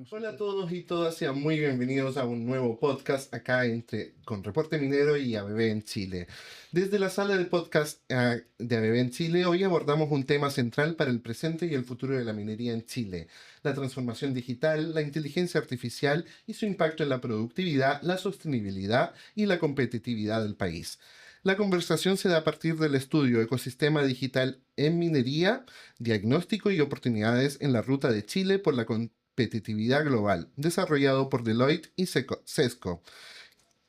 Hola a todos y todas, sean muy bienvenidos a un nuevo podcast acá con Reporte Minero y ABB en Chile. Desde la sala de podcast de ABB en Chile, hoy abordamos un tema central para el presente y el futuro de la minería en Chile: la transformación digital, la inteligencia artificial y su impacto en la productividad, la sostenibilidad y la competitividad del país. La conversación se da a partir del estudio Ecosistema Digital en Minería, Diagnóstico y Oportunidades en la Ruta de Chile por la competitividad global, desarrollado por Deloitte y Sesco,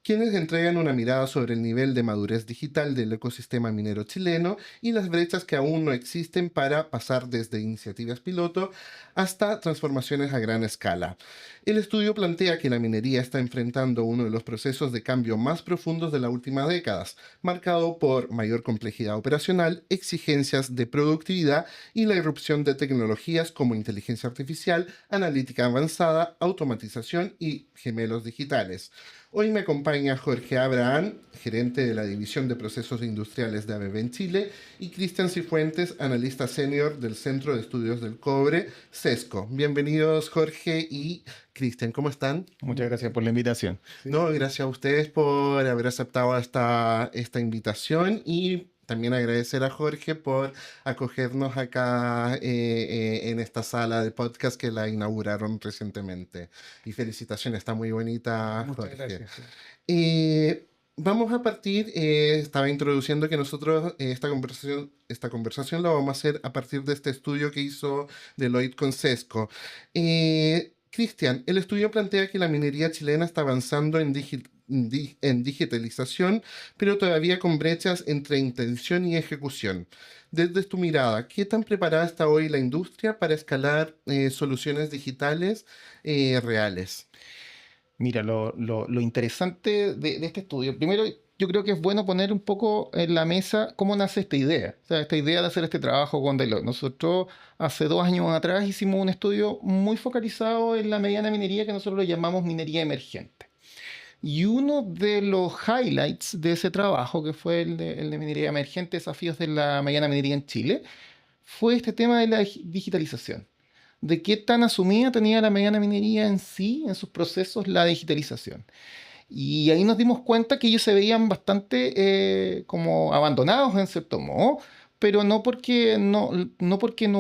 quienes entregan una mirada sobre el nivel de madurez digital del ecosistema minero chileno y las brechas que aún no existen para pasar desde iniciativas piloto hasta transformaciones a gran escala. El estudio plantea que la minería está enfrentando uno de los procesos de cambio más profundos de las últimas décadas, marcado por mayor complejidad operacional, exigencias de productividad y la irrupción de tecnologías como inteligencia artificial, analítica avanzada, automatización y gemelos digitales. Hoy me acompaña Jorge Abraham, gerente de la División de Procesos Industriales de ABB en Chile, y Cristian Cifuentes, analista senior del Centro de Estudios del Cobre, Sesco. Bienvenidos, Jorge y Cristian, ¿cómo están? Muchas gracias por la invitación. No, gracias a ustedes por haber aceptado esta invitación, y también agradecer a Jorge por acogernos acá en esta sala de podcast que la inauguraron recientemente. Y felicitaciones, está muy bonita, Muchas Jorge. gracias. Eh, Vamos a partir, estaba introduciendo que nosotros esta conversación la vamos a hacer a partir de este estudio que hizo Deloitte con Sesco. Cristian, el estudio plantea que la minería chilena está avanzando en digitalización, pero todavía con brechas entre intención y ejecución. Desde tu mirada, ¿qué tan preparada está hoy la industria para escalar soluciones digitales reales? Mira, lo interesante de este estudio, primero yo creo que es bueno poner un poco en la mesa cómo nace esta idea. O sea, esta idea de hacer este trabajo con Deloitte. Nosotros hace 2 años atrás hicimos un estudio muy focalizado en la mediana minería que nosotros lo llamamos minería emergente. Y uno de los highlights de ese trabajo, que fue el de minería emergente, desafíos de la mediana minería en Chile, fue este tema de la digitalización. De qué tan asumida tenía la mediana minería en sí, en sus procesos, la digitalización. Y ahí nos dimos cuenta que ellos se veían bastante como abandonados en cierto modo, pero no porque no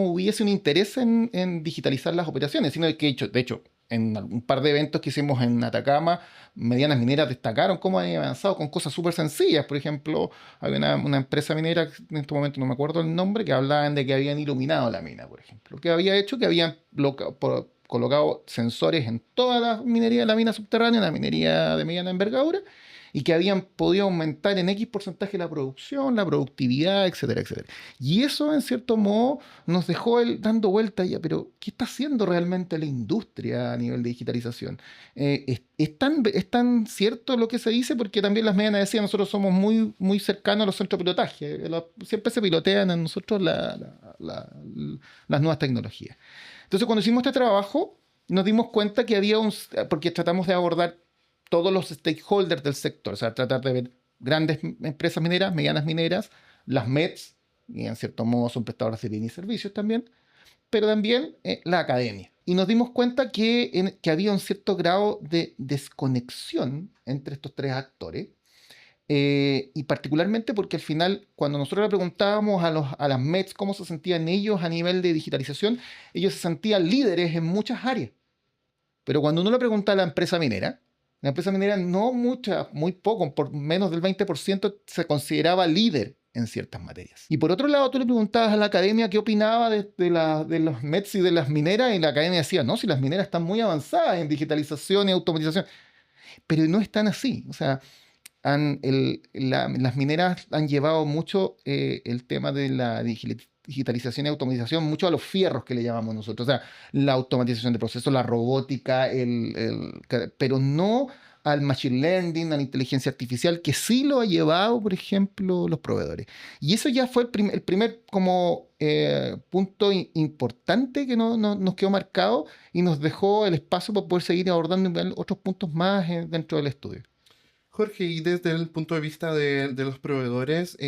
hubiese un interés en digitalizar las operaciones, sino que de hecho, en un par de eventos que hicimos en Atacama, medianas mineras destacaron cómo han avanzado con cosas súper sencillas. Por ejemplo, había una empresa minera, en este momento no me acuerdo el nombre, que hablaban de que habían iluminado la mina, por ejemplo. Que había hecho que habían colocado sensores en toda la minería de la mina subterránea, la minería de mediana envergadura, y que habían podido aumentar en X porcentaje la producción, la productividad, etcétera, etcétera. Y eso, en cierto modo, nos dejó dando vuelta ya, pero ¿qué está haciendo realmente la industria a nivel de digitalización? Es tan cierto lo que se dice, porque también las medianas decían, nosotros somos muy, muy cercanos a los centros de pilotaje. Siempre se pilotean en nosotros las nuevas tecnologías. Entonces, cuando hicimos este trabajo, nos dimos cuenta que porque tratamos de abordar todos los stakeholders del sector, o sea, tratar de ver grandes empresas mineras, medianas mineras, las METs, y en cierto modo son prestadoras de bienes y servicios también, pero también la academia. Y nos dimos cuenta que había un cierto grado de desconexión entre estos tres actores, y particularmente porque al final, cuando nosotros le preguntábamos a las METs cómo se sentían ellos a nivel de digitalización, ellos se sentían líderes en muchas áreas. Pero cuando uno le pregunta a la empresa minera no mucha, muy poco, por menos del 20% se consideraba líder en ciertas materias. Y por otro lado, tú le preguntabas a la academia qué opinaba de los METs y de las mineras, y la academia decía, no, si las mineras están muy avanzadas en digitalización y automatización. Pero no están así. O sea, las mineras han llevado mucho el tema de la digitalización y automatización, mucho a los fierros que le llamamos nosotros, o sea, la automatización de procesos, la robótica, pero no al machine learning, a la inteligencia artificial, que sí lo ha llevado, por ejemplo, los proveedores. Y eso ya fue el primer como punto importante que nos quedó marcado y nos dejó el espacio para poder seguir abordando otros puntos más dentro del estudio. Jorge, y desde el punto de vista de los proveedores,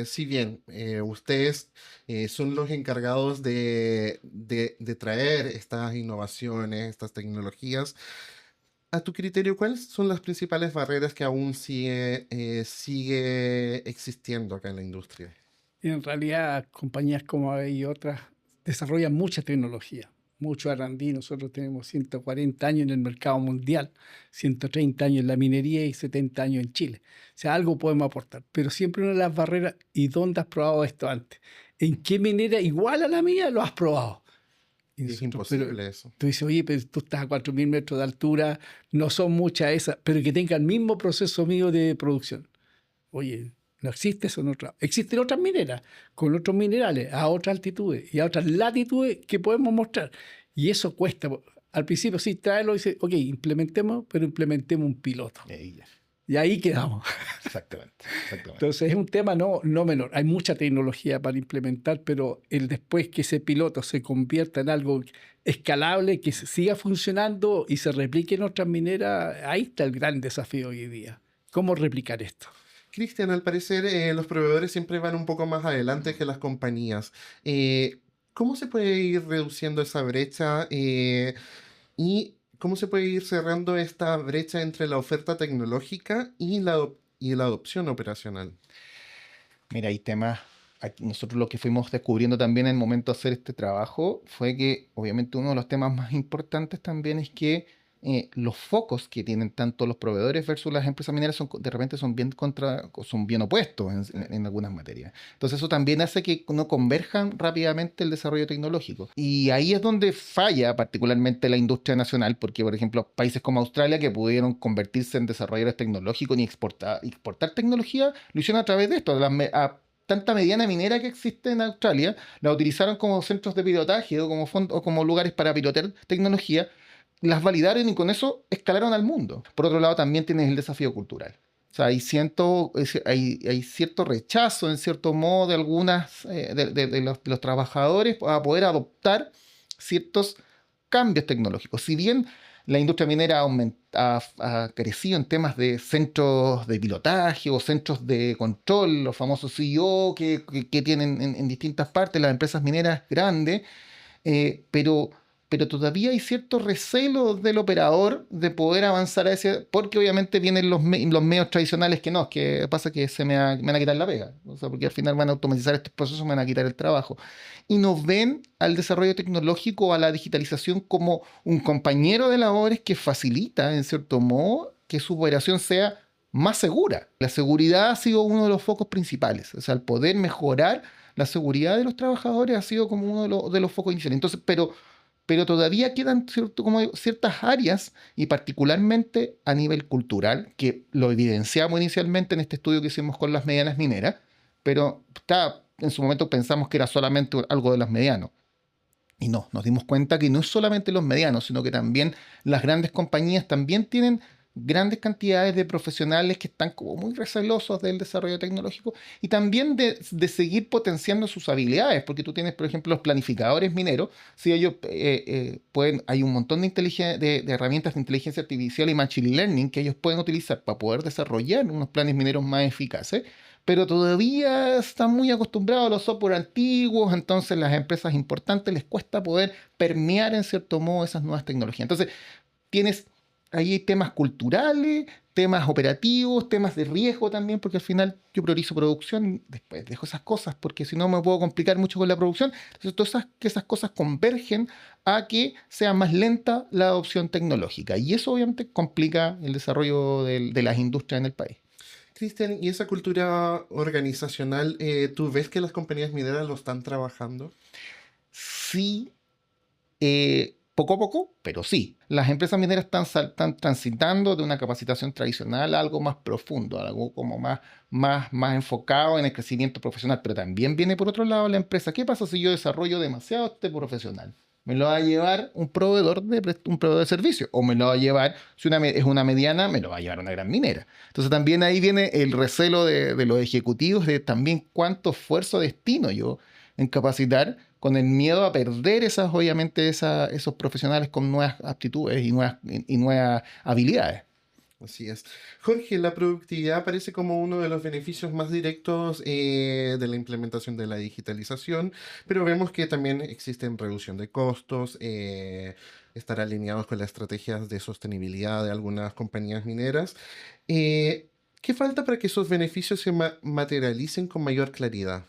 si bien ustedes son los encargados de traer estas innovaciones, estas tecnologías, a tu criterio, ¿cuáles son las principales barreras que aún sigue existiendo acá en la industria? En realidad, compañías como AVE y otras desarrollan mucha tecnología, mucho R&D. Nosotros tenemos 140 años en el mercado mundial, 130 años en la minería y 70 años en Chile. O sea, algo podemos aportar, pero siempre una de las barreras, ¿y dónde has probado esto antes? ¿En qué minera igual a la mía lo has probado? Y Es nosotros, pero imposible eso. tú dices, oye, pero tú estás a 4.000 metros de altura, no son muchas esas, pero que tenga el mismo proceso mío de producción. Oye, no existe eso en otra. Existen otras mineras, con otros minerales, a otras altitudes y a otras latitudes que podemos mostrar. Y eso cuesta. Al principio sí, tráelo y dice, ok, implementemos, pero implementemos un piloto. Y ahí quedamos. Exactamente. Entonces es un tema no menor. Hay mucha tecnología para implementar, pero el después que ese piloto se convierta en algo escalable, que siga funcionando y se replique en otras mineras, ahí está el gran desafío hoy día. ¿Cómo replicar esto? Cristian, al parecer los proveedores siempre van un poco más adelante que las compañías. ¿Cómo se puede ir reduciendo esa brecha y cómo se puede ir cerrando esta brecha entre la oferta tecnológica y la adopción operacional? Mira, hay temas. Nosotros lo que fuimos descubriendo también en el momento de hacer este trabajo fue que obviamente uno de los temas más importantes también es que los focos que tienen tanto los proveedores versus las empresas mineras de repente son bien opuestos en algunas materias. Entonces eso también hace que no converjan rápidamente el desarrollo tecnológico. Y ahí es donde falla particularmente la industria nacional, porque por ejemplo países como Australia, que pudieron convertirse en desarrolladores tecnológicos y exportar tecnología, lo hicieron a través de esto, tanta mediana minera que existe en Australia, la utilizaron como centros de pilotaje o como lugares para pilotear tecnología, las validaron y con eso escalaron al mundo. Por otro lado, también tienes el desafío cultural. O sea, hay cierto rechazo, en cierto modo, de algunas de los trabajadores a poder adoptar ciertos cambios tecnológicos. Si bien la industria minera ha crecido en temas de centros de pilotaje o centros de control, los famosos CEO que tienen en distintas partes las empresas mineras grandes, pero todavía hay cierto recelo del operador de poder avanzar porque obviamente vienen los medios tradicionales que pasa que me van a quitar la pega, o sea, porque al final van a automatizar estos procesos, me van a quitar el trabajo. Y nos ven al desarrollo tecnológico, a la digitalización como un compañero de labores que facilita, en cierto modo, que su operación sea más segura. La seguridad ha sido uno de los focos principales, o sea, el poder mejorar la seguridad de los trabajadores ha sido como uno de los focos iniciales. Entonces, pero todavía quedan ciertas áreas, y particularmente a nivel cultural, que lo evidenciamos inicialmente en este estudio que hicimos con las medianas mineras, pero en su momento pensamos que era solamente algo de las medianas. Y no, nos dimos cuenta que no es solamente los medianos, sino que también las grandes compañías también tienen grandes cantidades de profesionales que están como muy recelosos del desarrollo tecnológico y también de seguir potenciando sus habilidades, porque tú tienes, por ejemplo, los planificadores mineros, si ellos hay un montón de herramientas de inteligencia artificial y machine learning que ellos pueden utilizar para poder desarrollar unos planes mineros más eficaces, pero todavía están muy acostumbrados a los software antiguos, entonces las empresas importantes les cuesta poder permear en cierto modo esas nuevas tecnologías. Entonces, ahí hay temas culturales, temas operativos, temas de riesgo también, porque al final yo priorizo producción y después dejo esas cosas, porque si no me puedo complicar mucho con la producción. Entonces, esas cosas convergen a que sea más lenta la adopción tecnológica. Y eso obviamente complica el desarrollo de las industrias en el país. Cristian, ¿y esa cultura organizacional, tú ves que las compañías mineras lo están trabajando? Sí, poco a poco, pero sí. Las empresas mineras están transitando de una capacitación tradicional a algo más profundo, algo como más enfocado en el crecimiento profesional. Pero también viene por otro lado la empresa. ¿Qué pasa si yo desarrollo demasiado este profesional? ¿Me lo va a llevar un proveedor de servicio? ¿O me lo va a llevar, si es una mediana, me lo va a llevar una gran minera? Entonces también ahí viene el recelo de los ejecutivos de también cuánto esfuerzo destino yo en capacitar, con el miedo a perder obviamente esos profesionales con nuevas aptitudes y nuevas habilidades. Así es. Jorge, la productividad aparece como uno de los beneficios más directos de la implementación de la digitalización, pero vemos que también existen reducción de costos, estar alineados con las estrategias de sostenibilidad de algunas compañías mineras. ¿Qué falta para que esos beneficios se materialicen con mayor claridad?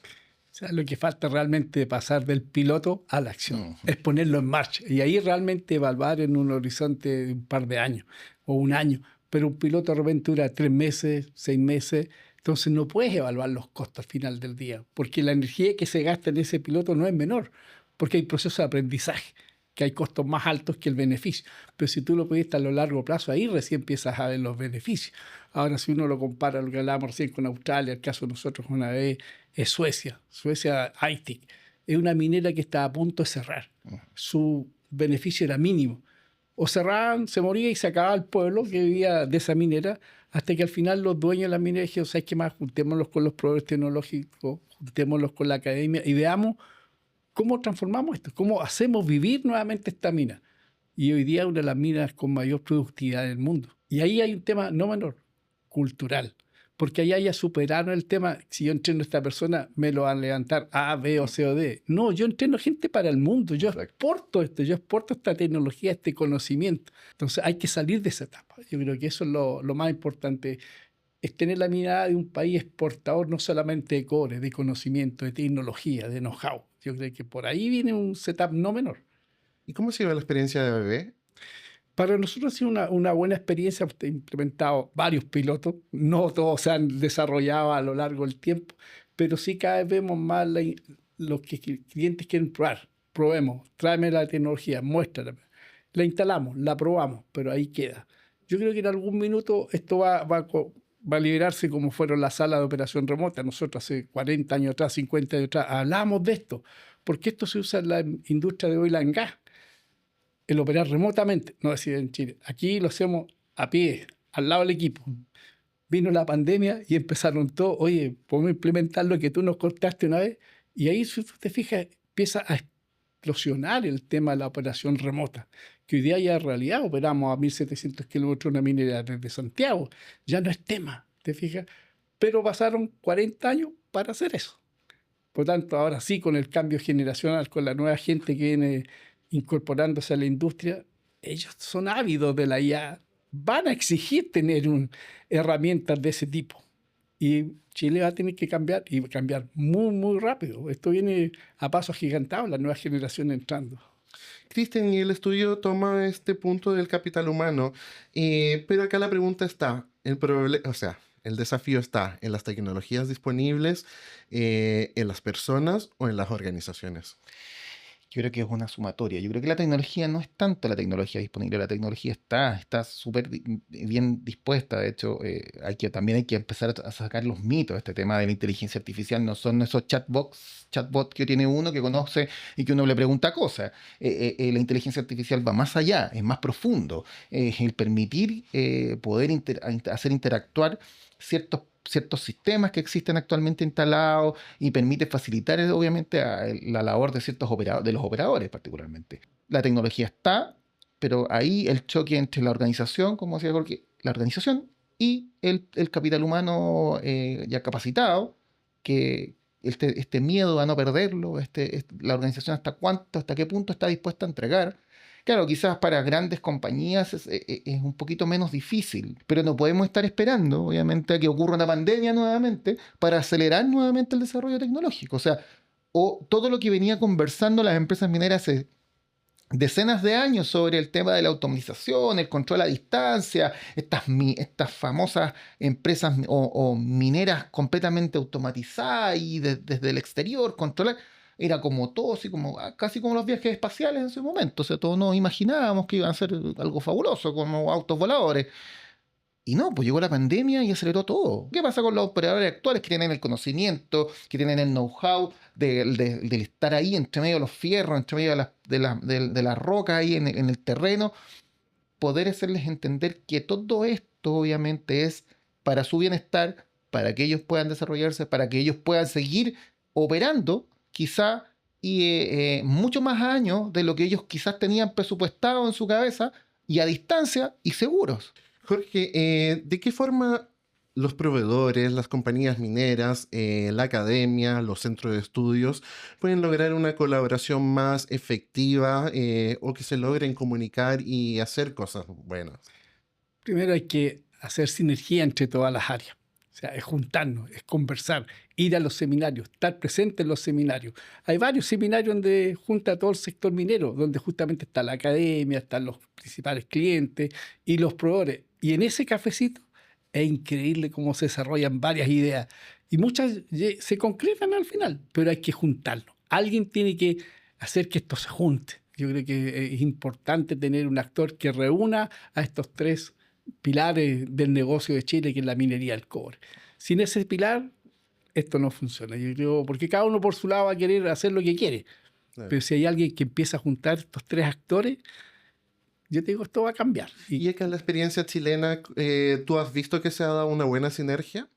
O sea, lo que falta realmente es pasar del piloto a la acción, es ponerlo en marcha y ahí realmente evaluar en un horizonte de un par de años o un año. Pero un piloto de repente dura 3 meses, 6 meses, entonces no puedes evaluar los costos al final del día, porque la energía que se gasta en ese piloto no es menor, porque hay procesos de aprendizaje, que hay costos más altos que el beneficio. Pero si tú lo pediste a lo largo plazo, ahí recién empiezas a ver los beneficios. Ahora, si uno lo compara, lo que hablábamos recién con Australia, el caso de nosotros una vez, es Suecia. Suecia Aitik es una minera que está a punto de cerrar. Su beneficio era mínimo. O cerraban, se moría y se acababa el pueblo que vivía de esa minera, hasta que al final los dueños de la minera dijeron, ¿sabes qué más? Juntémoslos con los proveedores tecnológicos, juntémoslos con la academia y veamos cómo transformamos esto, cómo hacemos vivir nuevamente esta mina. Y hoy día es una de las minas con mayor productividad del mundo. Y ahí hay un tema no menor, cultural. Porque allá ya superaron el tema, si yo entreno a esta persona, me lo van a levantar A, B o C o D. No, yo entreno gente para el mundo, yo exporto esto, yo exporto esta tecnología, este conocimiento. Entonces hay que salir de esa etapa. Yo creo que eso es lo más importante, es tener la mirada de un país exportador no solamente de cobre, de conocimiento, de tecnología, de know-how. Yo creo que por ahí viene un setup no menor. ¿Y cómo se lleva la experiencia de bebé? Para nosotros ha sido una buena experiencia. Hemos implementado varios pilotos. No todos se han desarrollado a lo largo del tiempo, pero sí cada vez vemos más los clientes quieren probar. Probemos, tráeme la tecnología, muéstrala. La instalamos, la probamos, pero ahí queda. Yo creo que en algún minuto esto va a liberarse como fueron las salas de operación remota. Nosotros hace 40 años atrás, 50 años atrás, hablábamos de esto, porque esto se usa en la industria de oil and gas. El operar remotamente, no decir en Chile. Aquí lo hacemos a pie, al lado del equipo. Vino la pandemia y empezaron todos, oye, podemos implementar lo que tú nos contaste una vez. Y ahí, si tú te fijas, empieza a explosionar el tema de la operación remota, que hoy día ya en realidad operamos a 1.700 kilómetros una minera desde Santiago. Ya no es tema, ¿te fijas? Pero pasaron 40 años para hacer eso. Por tanto, ahora sí, con el cambio generacional, con la nueva gente que viene incorporándose a la industria, ellos son ávidos de la IA, van a exigir tener herramientas de ese tipo. Y Chile va a tener que cambiar, y cambiar muy, muy rápido. Esto viene a pasos agigantados, la nueva generación entrando. Cristian, y el estudio toma este punto del capital humano, pero acá la pregunta está, el desafío está en las tecnologías disponibles, en las personas o en las organizaciones. Yo creo que es una sumatoria. Yo creo que la tecnología no es tanto la tecnología disponible, la tecnología está súper bien dispuesta. De hecho, también hay que empezar a sacar los mitos. Este tema de la inteligencia artificial no son esos chatbots que tiene uno que conoce y que uno le pregunta cosas. La inteligencia artificial va más allá, es más profundo. Es el permitir poder hacer interactuar ciertos sistemas que existen actualmente instalados y permite facilitar, obviamente, la labor de de los operadores particularmente. La tecnología está, pero ahí el choque entre la organización, como decía Jorge, la organización y el capital humano ya capacitado, que este miedo a no perderlo, la organización hasta qué punto está dispuesta a entregar. Claro, quizás para grandes compañías es un poquito menos difícil, pero no podemos estar esperando, obviamente, a que ocurra una pandemia nuevamente para acelerar nuevamente el desarrollo tecnológico. O sea, todo lo que venía conversando las empresas mineras hace decenas de años sobre el tema de la automatización, el control a distancia, estas famosas empresas o mineras completamente automatizadas y desde el exterior controlar. Era como todo, así como casi como los viajes espaciales en ese momento. O sea, todos nos imaginábamos que iban a ser algo fabuloso, como autos voladores. Y no, pues llegó la pandemia y aceleró todo. ¿Qué pasa con los operadores actuales que tienen el conocimiento, que tienen el know-how de estar ahí entre medio de los fierros, entre medio de la roca ahí en el terreno? Poder hacerles entender que todo esto obviamente es para su bienestar, para que ellos puedan desarrollarse, para que ellos puedan seguir operando quizá mucho más años de lo que ellos quizás tenían presupuestado en su cabeza y a distancia y seguros. Jorge, ¿de qué forma los proveedores, las compañías mineras, la academia, los centros de estudios pueden lograr una colaboración más efectiva o que se logren comunicar y hacer cosas buenas? Primero hay que hacer sinergia entre todas las áreas. O sea, es juntarnos, es conversar, ir a los seminarios, estar presente en los seminarios. Hay varios seminarios donde junta todo el sector minero, donde justamente está la academia, están los principales clientes y los proveedores. Y en ese cafecito es increíble cómo se desarrollan varias ideas. Y muchas se concretan al final, pero hay que juntarlo. Alguien tiene que hacer que esto se junte. Yo creo que es importante tener un actor que reúna a estos tres pilares del negocio de Chile, que es la minería del cobre. Sin ese pilar, esto no funciona. Yo creo, porque cada uno por su lado va a querer hacer lo que quiere. Claro. Pero si hay alguien que empieza a juntar estos tres actores, yo te digo, esto va a cambiar. Y acá en la experiencia chilena, ¿tú has visto que se ha dado una buena sinergia?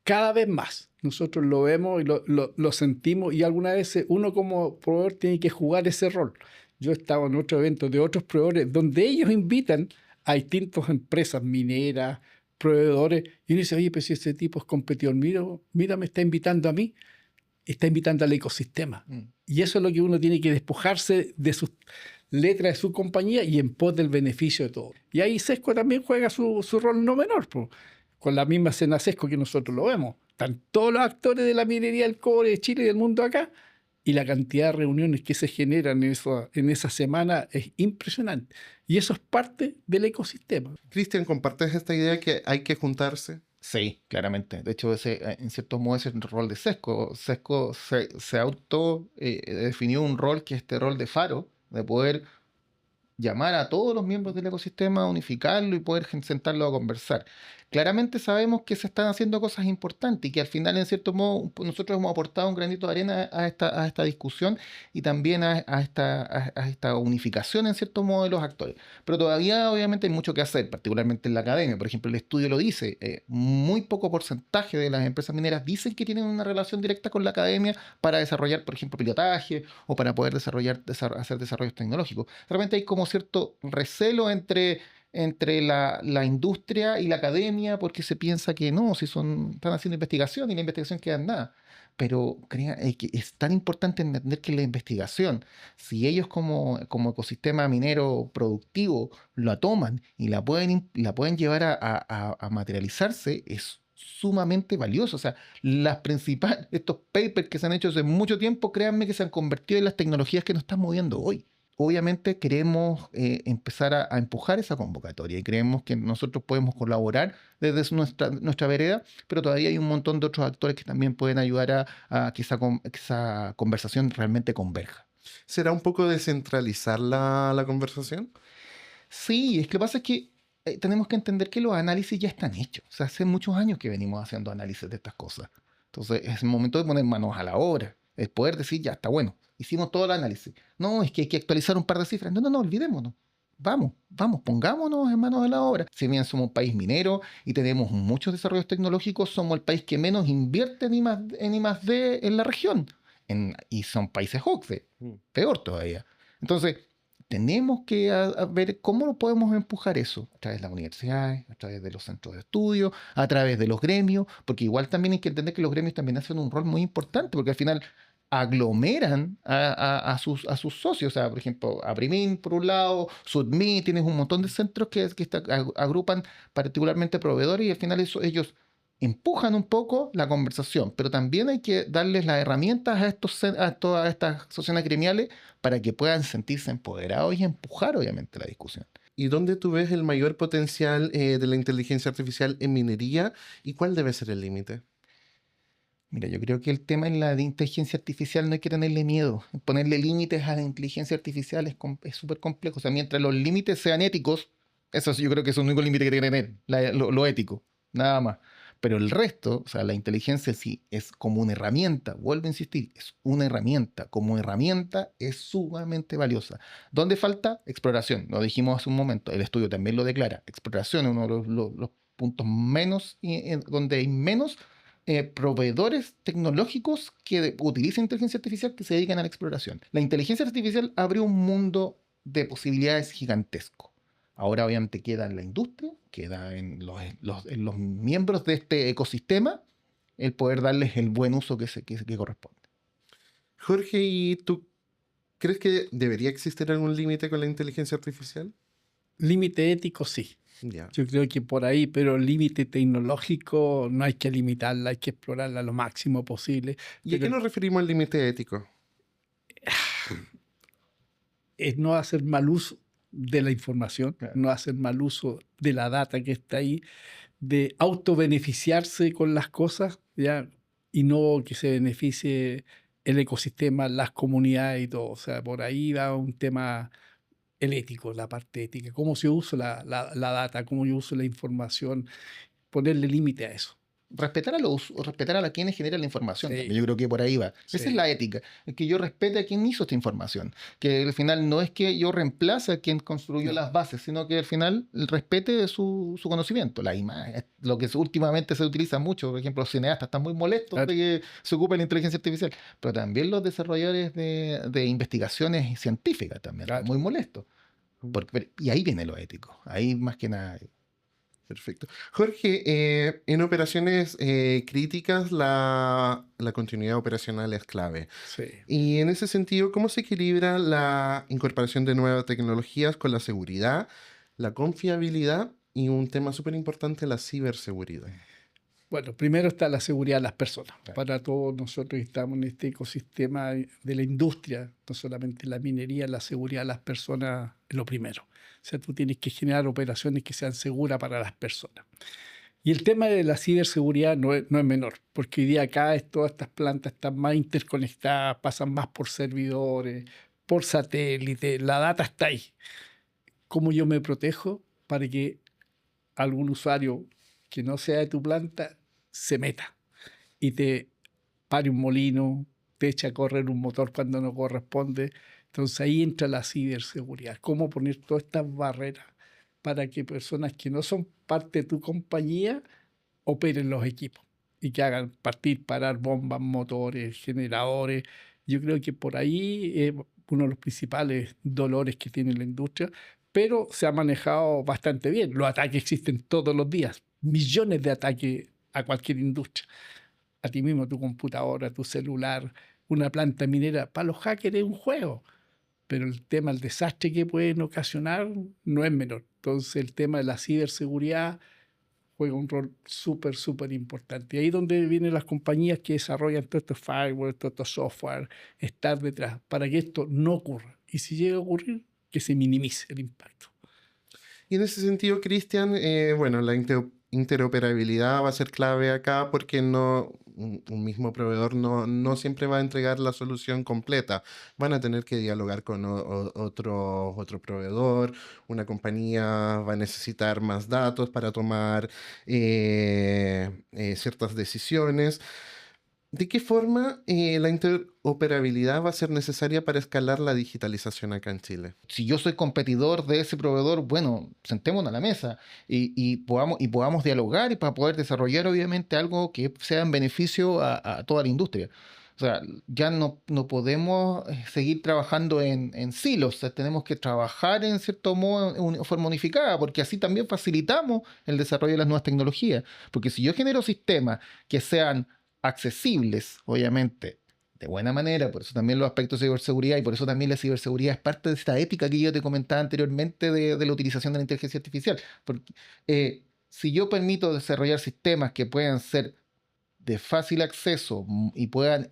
Cada vez más. Nosotros lo vemos y lo sentimos, y algunas veces uno como proveedor tiene que jugar ese rol. Yo he estado en otros eventos de otros proveedores donde ellos invitan a distintas empresas mineras, proveedores, y uno dice, oye, pues si ese tipo es competidor, mira, me está invitando a mí, está invitando al ecosistema. Y eso es lo que uno tiene que despojarse de sus letras de su compañía y en pos del beneficio de todos. Y ahí Sesco también juega su rol no menor, pues, con la misma cena Sesco que nosotros lo vemos. Están todos los actores de la minería del cobre de Chile y del mundo acá, y la cantidad de reuniones que se generan en esa semana es impresionante. Y eso es parte del ecosistema. Cristian, ¿compartes esta idea que hay que juntarse? Sí, claramente. De hecho, en cierto modo ese es el rol de Sesco. Sesco se auto definió un rol que es este rol de faro, de poder llamar a todos los miembros del ecosistema, unificarlo y poder sentarlo a conversar. Claramente sabemos que se están haciendo cosas importantes y que al final, en cierto modo, nosotros hemos aportado un granito de arena a esta discusión y también a esta unificación, en cierto modo, de los actores. Pero todavía, obviamente, hay mucho que hacer, particularmente en la academia. Por ejemplo, el estudio lo dice, muy poco porcentaje de las empresas mineras dicen que tienen una relación directa con la academia para desarrollar, por ejemplo, pilotaje o para poder hacer desarrollos tecnológicos. Realmente hay como cierto recelo entre la industria y la academia, porque se piensa que no, si están haciendo investigación y la investigación queda en nada. Pero que es tan importante entender que la investigación, si ellos como ecosistema minero productivo la toman y la pueden llevar a materializarse, es sumamente valioso. O sea, estos papers que se han hecho hace mucho tiempo, créanme que se han convertido en las tecnologías que nos están moviendo hoy. Obviamente queremos empezar a empujar esa convocatoria y creemos que nosotros podemos colaborar desde nuestra vereda, pero todavía hay un montón de otros actores que también pueden ayudar a que esa conversación realmente converja. ¿Será un poco descentralizar la conversación? Sí, es que lo que pasa es que tenemos que entender que los análisis ya están hechos. O sea, hace muchos años que venimos haciendo análisis de estas cosas. Entonces es el momento de poner manos a la obra. Es poder decir, ya está bueno, hicimos todo el análisis. No, es que hay que actualizar un par de cifras. No, olvidémonos. Vamos, pongámonos en manos de la obra. Si bien somos un país minero y tenemos muchos desarrollos tecnológicos, somos el país que menos invierte en I+D en la región. Y son países OCDE, peor todavía. Entonces, tenemos que ver cómo lo podemos empujar eso, a través de las universidades, a través de los centros de estudio, a través de los gremios, porque igual también hay que entender que los gremios también hacen un rol muy importante, porque al final aglomeran a sus socios. O sea, por ejemplo, Abrimin por un lado, Sudmi, tienes un montón de centros que agrupan particularmente proveedores y al final ellos empujan un poco la conversación, pero también hay que darles las herramientas a todas estas asociaciones gremiales para que puedan sentirse empoderados y empujar obviamente la discusión. ¿Y dónde tú ves el mayor potencial de la inteligencia artificial en minería y cuál debe ser el límite? Mira, yo creo que el tema en la de inteligencia artificial no hay que tenerle miedo. Ponerle límites a la inteligencia artificial es súper complejo. O sea, mientras los límites sean éticos, yo creo que es el único límite que tiene que tener, lo ético, nada más. Pero el resto, o sea, la inteligencia sí es como una herramienta, vuelvo a insistir, es una herramienta. Como herramienta es sumamente valiosa. ¿Dónde falta? Exploración. Lo dijimos hace un momento, el estudio también lo declara. Exploración es uno de los puntos donde hay menos proveedores tecnológicos que utilizan inteligencia artificial que se dedican a la exploración. La inteligencia artificial abrió un mundo de posibilidades gigantesco. Ahora obviamente queda en la industria, queda en los miembros de este ecosistema el poder darles el buen uso que corresponde. Jorge, ¿y tú crees que debería existir algún límite con la inteligencia artificial? Límite ético, sí. Ya. Yo creo que por ahí, pero el límite tecnológico no hay que limitarla, hay que explorarla lo máximo posible. ¿Y a qué nos referimos al límite ético? Es no hacer mal uso de la información, Claro. no hacer mal uso de la data que está ahí, de autobeneficiarse con las cosas, ¿ya? Y no que se beneficie el ecosistema, las comunidades y todo. O sea, por ahí va un tema el ético, la parte ética, cómo se usa la data, cómo yo uso la información, ponerle límite a eso. Respetar a quienes generan la información. Sí. También. Yo creo que por ahí va. Sí. Esa es la ética. Es que yo respete a quien hizo esta información. Que al final no es que yo reemplace a quien construyó las bases, sino que al final respete su conocimiento. La imagen, lo que últimamente se utiliza mucho, por ejemplo, los cineastas están muy molestos de que se ocupe la inteligencia artificial, pero también los desarrolladores de investigaciones científicas también están muy molestos. Y ahí viene lo ético. Ahí más que nada. Perfecto. Jorge, en operaciones críticas la continuidad operacional es clave. Sí. Y en ese sentido, ¿cómo se equilibra la incorporación de nuevas tecnologías con la seguridad, la confiabilidad y un tema súper importante, la ciberseguridad? Bueno, primero está la seguridad de las personas. Claro. Para todos nosotros que estamos en este ecosistema de la industria, no solamente la minería, la seguridad de las personas es lo primero. O sea, tú tienes que generar operaciones que sean seguras para las personas. Y el tema de la ciberseguridad no es menor, porque hoy día acá todas estas plantas están más interconectadas, pasan más por servidores, por satélite, la data está ahí. ¿Cómo yo me protejo para que algún usuario que no sea de tu planta se meta y te pare un molino, te echa a correr un motor cuando no corresponde? Entonces ahí entra la ciberseguridad. ¿Cómo poner todas estas barreras para que personas que no son parte de tu compañía operen los equipos y que hagan partir, parar bombas, motores, generadores? Yo creo que por ahí es uno de los principales dolores que tiene la industria, pero se ha manejado bastante bien. Los ataques existen todos los días, millones de ataques a cualquier industria. A ti mismo, tu computadora, tu celular, una planta minera. Para los hackers es un juego, pero el tema, el desastre que pueden ocasionar no es menor. Entonces el tema de la ciberseguridad juega un rol súper, súper importante. Y ahí es donde vienen las compañías que desarrollan todos estos firewall, todos estos software, estar detrás para que esto no ocurra. Y si llega a ocurrir, que se minimice el impacto. Y en ese sentido, Cristian, bueno, la interoperabilidad va a ser clave acá porque un mismo proveedor no siempre va a entregar la solución completa. Van a tener que dialogar con otro proveedor, una compañía va a necesitar más datos para tomar ciertas decisiones. ¿De qué forma la interoperabilidad va a ser necesaria para escalar la digitalización acá en Chile? Si yo soy competidor de ese proveedor, bueno, sentémonos a la mesa y podamos dialogar y para poder desarrollar obviamente algo que sea en beneficio a toda la industria. O sea, ya no podemos seguir trabajando en silos, o sea, tenemos que trabajar en cierto modo de forma unificada, porque así también facilitamos el desarrollo de las nuevas tecnologías. Porque si yo genero sistemas que sean accesibles, obviamente, de buena manera, por eso también los aspectos de ciberseguridad y por eso también la ciberseguridad es parte de esta ética que yo te comentaba anteriormente de la utilización de la inteligencia artificial. Porque si yo permito desarrollar sistemas que puedan ser de fácil acceso y puedan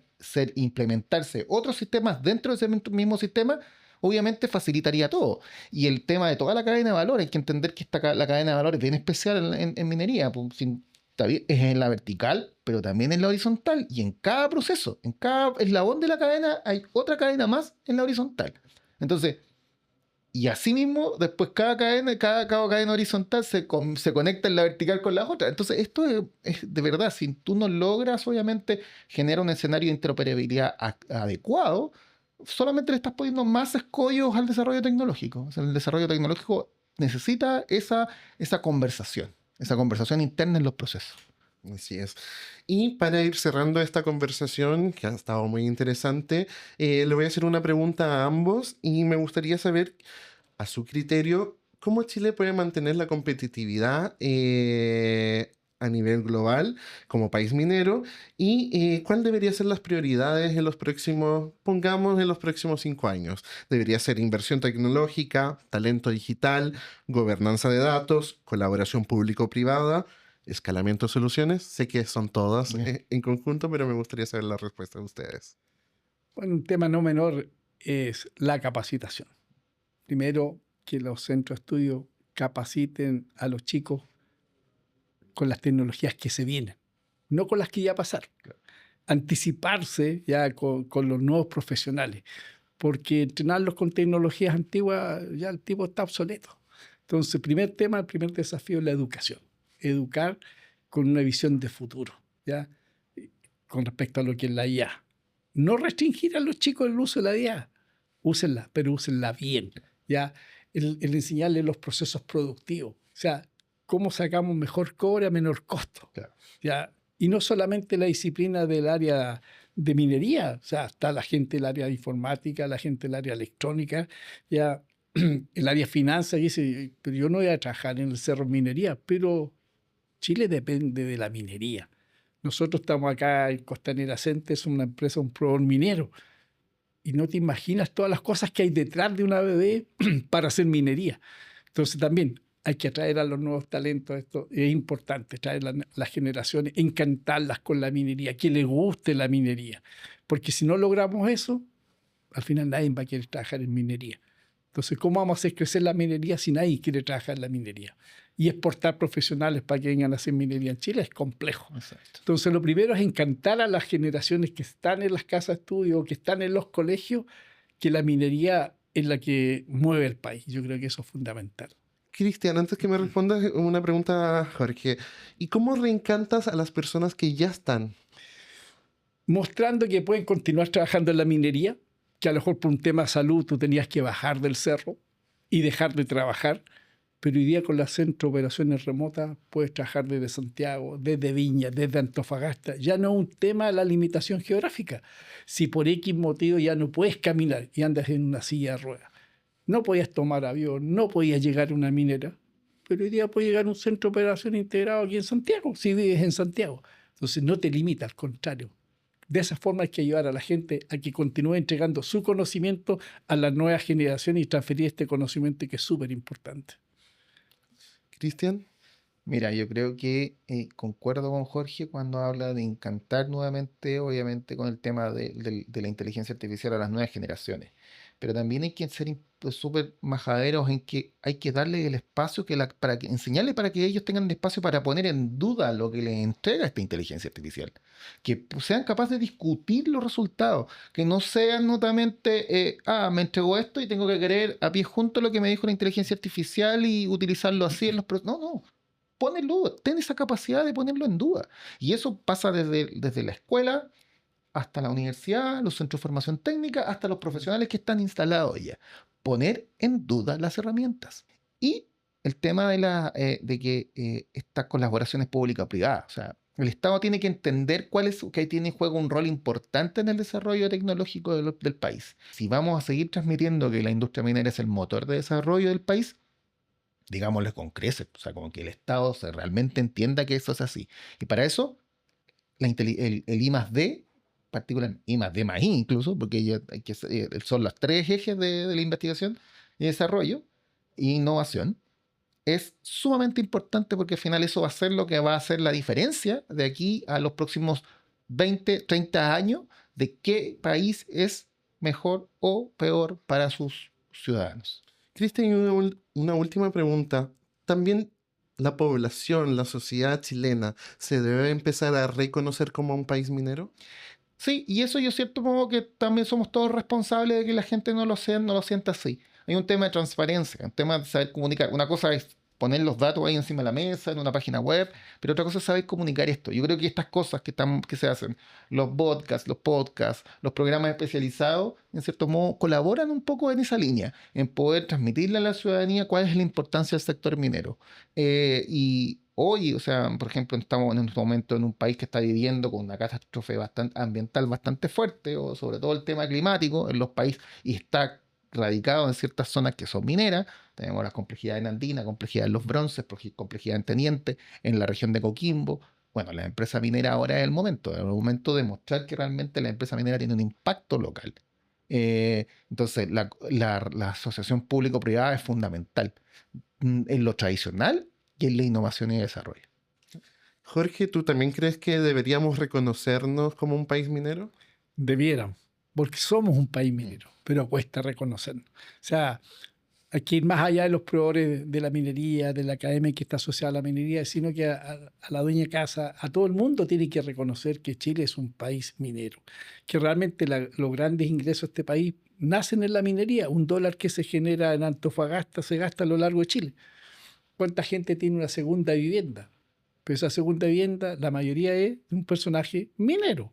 implementarse otros sistemas dentro de ese mismo sistema, obviamente facilitaría todo. Y el tema de toda la cadena de valor, hay que entender que la cadena de valor es bien especial en minería, pues, es en la vertical, pero también en la horizontal, y en cada proceso, en cada eslabón de la cadena hay otra cadena más en la horizontal. Entonces, y así mismo, después cada cadena horizontal se conecta en la vertical con la otra. Entonces, esto es de verdad, si tú no logras, obviamente, generar un escenario de interoperabilidad adecuado, solamente le estás poniendo más escollos al desarrollo tecnológico. O sea, el desarrollo tecnológico necesita esa conversación interna en los procesos. Así es. Y para ir cerrando esta conversación, que ha estado muy interesante, le voy a hacer una pregunta a ambos y me gustaría saber, a su criterio, ¿Cómo Chile puede mantener la competitividad a nivel global como país minero? ¿Y cuál debería ser las prioridades en los próximos, pongamos, en los próximos 5 años? ¿Debería ser inversión tecnológica, talento digital, gobernanza de datos, colaboración público-privada, escalamiento de soluciones? Sé que son todas en conjunto, pero me gustaría saber la respuesta de ustedes. Bueno, un tema no menor es la capacitación. Primero, que los centros de estudio capaciten a los chicos con las tecnologías que se vienen, no con las que ya pasaron. Claro. Anticiparse ya con los nuevos profesionales, porque entrenarlos con tecnologías antiguas, ya el tipo está obsoleto. Entonces, el primer desafío es la educación. Educar con una visión de futuro, ¿ya? Con respecto a lo que es la IA. No restringir a los chicos el uso de la IA. Úsenla, pero úsenla bien, ¿ya? El enseñarles los procesos productivos. O sea, cómo sacamos mejor cobre a menor costo. Claro. ¿Ya? Y no solamente la disciplina del área de minería, o sea, está la gente del área de informática, la gente del área electrónica, ya el área de finanzas, y dice, pero yo no voy a trabajar en el cerro minería, pero Chile depende de la minería. Nosotros estamos acá en Costanera Center, es una empresa, un proveedor minero, y no te imaginas todas las cosas que hay detrás de una bebé para hacer minería. Entonces también hay que atraer a los nuevos talentos. Esto es importante, traer las generaciones, encantarlas con la minería, que les guste la minería. Porque si no logramos eso, al final nadie va a querer trabajar en minería. Entonces, ¿cómo vamos a hacer crecer la minería si nadie quiere trabajar en la minería? Y exportar profesionales para que vengan a hacer minería en Chile es complejo. Exacto. Entonces, lo primero es encantar a las generaciones que están en las casas de estudio, que están en los colegios, que la minería es la que mueve el país. Yo creo que eso es fundamental. Cristian, antes que me respondas, una pregunta, Jorge. ¿Y cómo reencantas a las personas que ya están? Mostrando que pueden continuar trabajando en la minería, que a lo mejor por un tema de salud tú tenías que bajar del cerro y dejar de trabajar, pero hoy día con las centro operaciones remotas puedes trabajar desde Santiago, desde Viña, desde Antofagasta. Ya no es un tema de la limitación geográfica. Si por X motivo ya no puedes caminar y andas en una silla de ruedas, no podías tomar avión, no podías llegar a una minera, pero hoy día puedes llegar a un centro de operación integrado aquí en Santiago, si vives en Santiago. Entonces no te limita, al contrario. De esa forma hay que ayudar a la gente a que continúe entregando su conocimiento a las nuevas generaciones y transferir este conocimiento que es súper importante. Cristian. Mira, yo creo que concuerdo con Jorge cuando habla de encantar nuevamente, obviamente, con el tema de la inteligencia artificial a las nuevas generaciones. Pero también hay que ser súper majaderos en que hay que darle el espacio enseñarle para que ellos tengan el espacio para poner en duda lo que les entrega esta inteligencia artificial. Que sean capaces de discutir los resultados, que no sean notamente, me entregó esto y tengo que creer a pie junto lo que me dijo la inteligencia artificial y utilizarlo así en los procesos. No. Ponelo, ten esa capacidad de ponerlo en duda. Y eso pasa desde la escuela hasta la universidad, los centros de formación técnica, hasta los profesionales que están instalados ya. Poner en duda las herramientas. Y el tema de que estas colaboraciones público-privadas, o sea, el Estado tiene que entender que juega un rol importante en el desarrollo tecnológico del país. Si vamos a seguir transmitiendo que la industria minera es el motor de desarrollo del país, digámosle con creces, o sea, como que el Estado realmente entienda que eso es así. Y para eso, el I+D, particular I+D más I incluso, porque son los 3 ejes de la investigación y desarrollo e innovación, es sumamente importante porque al final eso va a ser lo que va a hacer la diferencia de aquí a los próximos 20, 30 años de qué país es mejor o peor para sus ciudadanos. Cristian, una última pregunta. ¿También la población, la sociedad chilena, se debe empezar a reconocer como un país minero? Sí, y eso yo cierto modo que también somos todos responsables de que la gente no lo sienta así. Hay un tema de transparencia, un tema de saber comunicar. Una cosa es poner los datos ahí encima de la mesa, en una página web, pero otra cosa es saber comunicar esto. Yo creo que estas cosas que se hacen, los podcasts, los programas especializados, en cierto modo colaboran un poco en esa línea, en poder transmitirle a la ciudadanía cuál es la importancia del sector minero. Y hoy, o sea, por ejemplo, estamos en este momento en un país que está viviendo con una catástrofe ambiental bastante fuerte, o sobre todo el tema climático en los países, y está radicados en ciertas zonas que son mineras. Tenemos las complejidades en Andina, complejidad en Los Bronces, complejidad en Teniente, en la región de Coquimbo. Bueno, la empresa minera ahora es el momento de mostrar que realmente la empresa minera tiene un impacto local. Entonces, la asociación público-privada es fundamental en lo tradicional y en la innovación y desarrollo. Jorge, ¿tú también crees que deberíamos reconocernos como un país minero? Debieran, porque somos un país minero, pero cuesta reconocernos. O sea, hay que ir más allá de los proveedores de la minería, de la academia que está asociada a la minería, sino que a la dueña de casa, a todo el mundo tiene que reconocer que Chile es un país minero, que realmente los grandes ingresos de este país nacen en la minería. $1 que se genera en Antofagasta se gasta a lo largo de Chile. ¿Cuánta gente tiene una segunda vivienda? Pero esa segunda vivienda, la mayoría es de un personaje minero.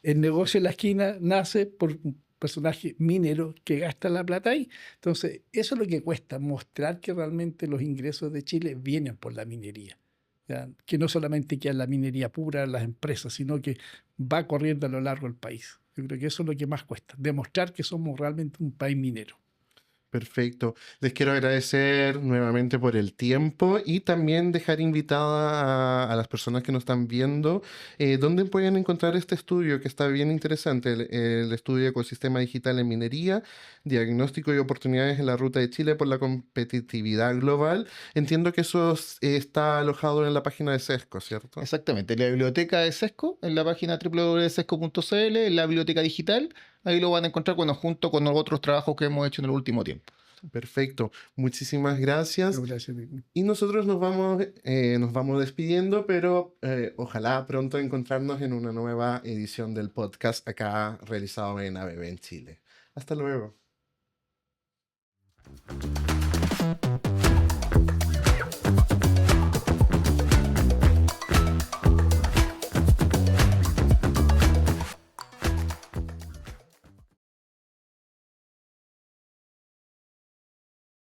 El negocio en la esquina nace por un personaje minero que gasta la plata ahí. Entonces, eso es lo que cuesta, mostrar que realmente los ingresos de Chile vienen por la minería. ¿Ya? Que no solamente queda la minería pura en las empresas, sino que va corriendo a lo largo del país. Yo creo que eso es lo que más cuesta, demostrar que somos realmente un país minero. Perfecto. Les quiero agradecer nuevamente por el tiempo y también dejar invitada a las personas que nos están viendo dónde pueden encontrar este estudio que está bien interesante, el estudio de ecosistema digital en minería, diagnóstico y oportunidades en la ruta de Chile por la competitividad global. Entiendo que eso está alojado en la página de Sesco, ¿cierto? Exactamente, la biblioteca de Sesco, en la página www.sesco.cl, en la biblioteca digital, ahí lo van a encontrar junto con los otros trabajos que hemos hecho en el último tiempo. Perfecto, muchísimas gracias. Gracias. Y nosotros nos vamos despidiendo, pero ojalá pronto encontrarnos en una nueva edición del podcast acá realizado en ABB en Chile. Hasta luego.